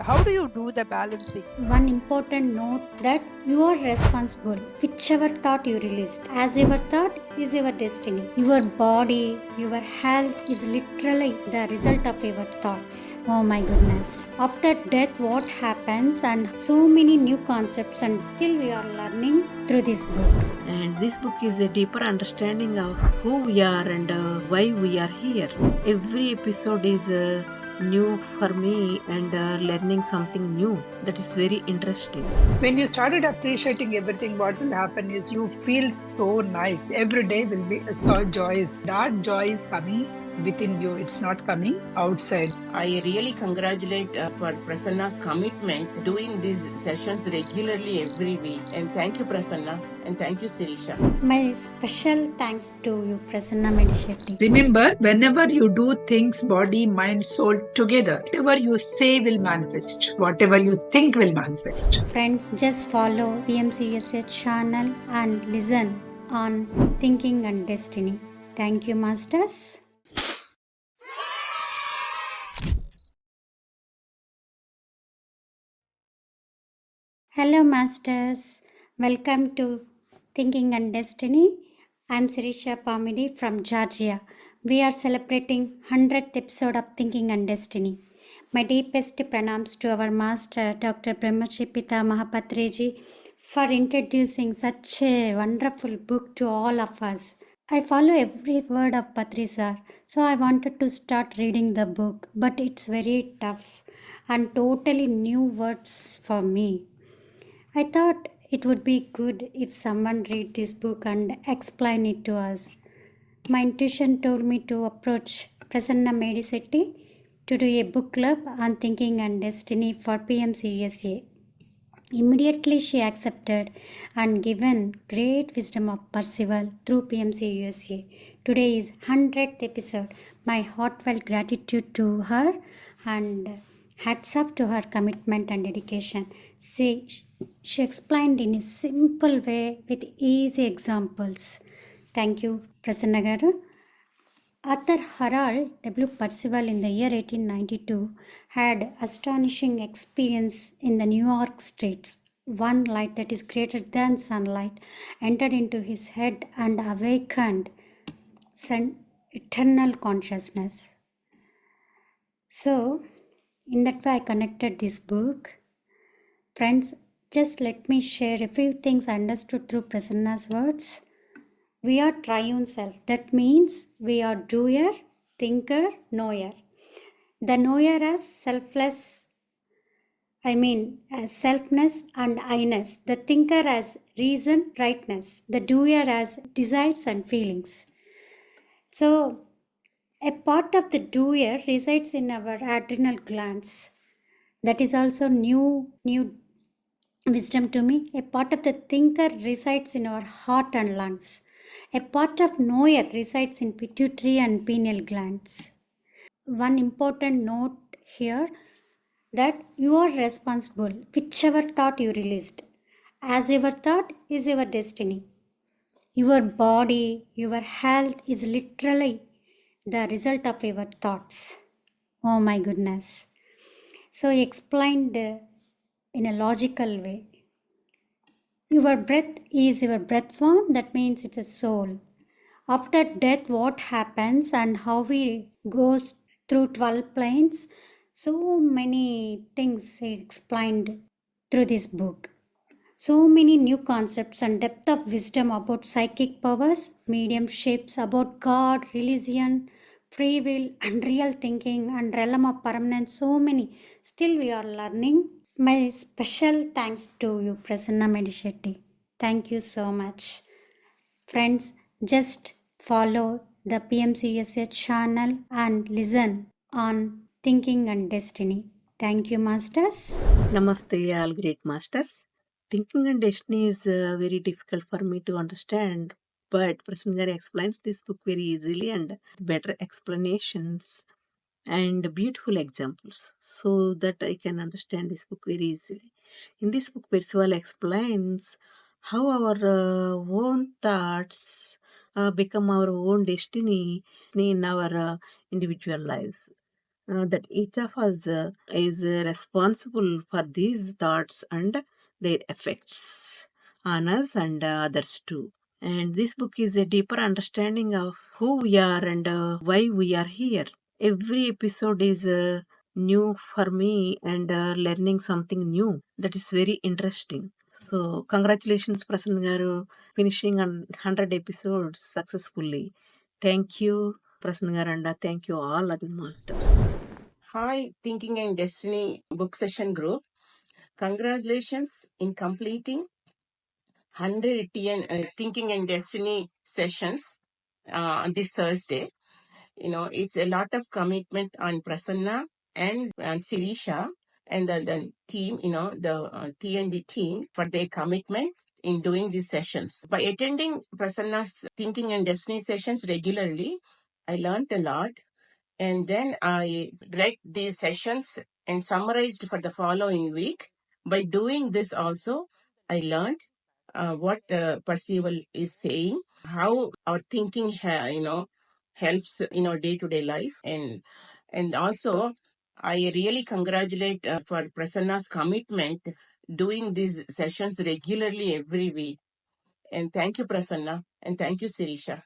how do you do the balancing? One important note that you are responsible, whichever thought you released, as your thought is your destiny. Your body, your health is literally the result of your thoughts. Oh my goodness. After death, what happens, and so many new concepts, and still we are learning through this book. And this book is a deeper understanding of who we are and why we are here. Every episode is new for me and learning something new. That is very interesting. When you started appreciating everything, what will happen is you feel so nice. Every day will be so joyous. That joy is coming within you. It's not coming outside. I really congratulate for Prasanna's commitment doing these sessions regularly every week. And thank you, Prasanna. And thank you, Sirisha. My special thanks to you, Prasanna Medishetty. Remember, whenever you do things, body, mind, soul together, whatever you say will manifest. Whatever you think will manifest. Friends, just follow PMCUSA channel and listen on Thinking and Destiny. Thank you, Masters. Hello, Masters. Welcome to Thinking and Destiny. I'm Sirisha Pamidi from Georgia. We are celebrating 100th episode of Thinking and Destiny. My deepest pranams to our Master, Dr. Brahmachi Pita Mahapatreji, for introducing such a wonderful book to all of us. I follow every word of Patri sir, so I wanted to start reading the book, but it's very tough and totally new words for me. I thought it would be good if someone read this book and explain it to us. My intuition told me to approach Prasanna Medisetti to do a book club on thinking and destiny for PMCUSA. Immediately she accepted and given great wisdom of Percival through PMCUSA. Today is 100th episode. My heartfelt gratitude to her and hats off to her commitment and dedication. She explained in a simple way with easy examples. Thank you, Prasanna Garu. Arthur Harold W. Percival in the year 1892 had astonishing experience in the New York streets. One light that is greater than sunlight entered into his head and awakened eternal consciousness. So, in that way, I connected this book. Friends, just let me share a few things I understood through Prasanna's words. We are triune self. That means we are doer, thinker, knower. The knower as selfless, as selfness and I-ness. The thinker as reason, rightness. The doer as desires and feelings. So, a part of the doer resides in our adrenal glands. That is also new wisdom to me. A part of the thinker resides in our heart and lungs. A part of knower resides in pituitary and pineal glands. One important note here that you are responsible, whichever thought you released, as your thought is your destiny. Your body, your health is literally the result of your thoughts. Oh my goodness. So he explained in a logical way. Your breath is your breath form, that means it's a soul. After death, what happens and how we goes through 12 planes, so many things he explained through this book. So many new concepts and depth of wisdom about psychic powers, mediumships, about God, religion, free will, and real thinking, and realm of permanence. So many. Still, we are learning. My special thanks to you, Prasanna Medishetty. Thank you so much. Friends, just follow the PMCUSA channel and listen on Thinking and Destiny. Thank you, Masters. Namaste, all great masters. Thinking and destiny is very difficult for me to understand, but Prasanna explains this book very easily and with better explanations and beautiful examples so that I can understand this book very easily. In this book, Percival explains how our own thoughts become our own destiny in our individual lives. that each of us is responsible for these thoughts and their effects on us and others too. And this book is a deeper understanding of who we are and why we are here. Every episode is new for me and learning something new. That is very interesting. So, congratulations, Prasanna garu, finishing on 100 episodes successfully. Thank you, Prasanna garu, and thank you all other masters. Hi, Thinking and Destiny book session group. Congratulations in completing 100 Thinking and Destiny sessions on this Thursday. It's a lot of commitment on Prasanna and Sirisha and the team, the T&D team for their commitment in doing these sessions. By attending Prasanna's Thinking and Destiny sessions regularly, I learned a lot, and then I read these sessions and summarized for the following week. By doing this also, I learned what Percival is saying, how our thinking, helps in our day-to-day life, and also I really congratulate for Prasanna's commitment doing these sessions regularly every week. And thank you, Prasanna, and thank you, Sirisha.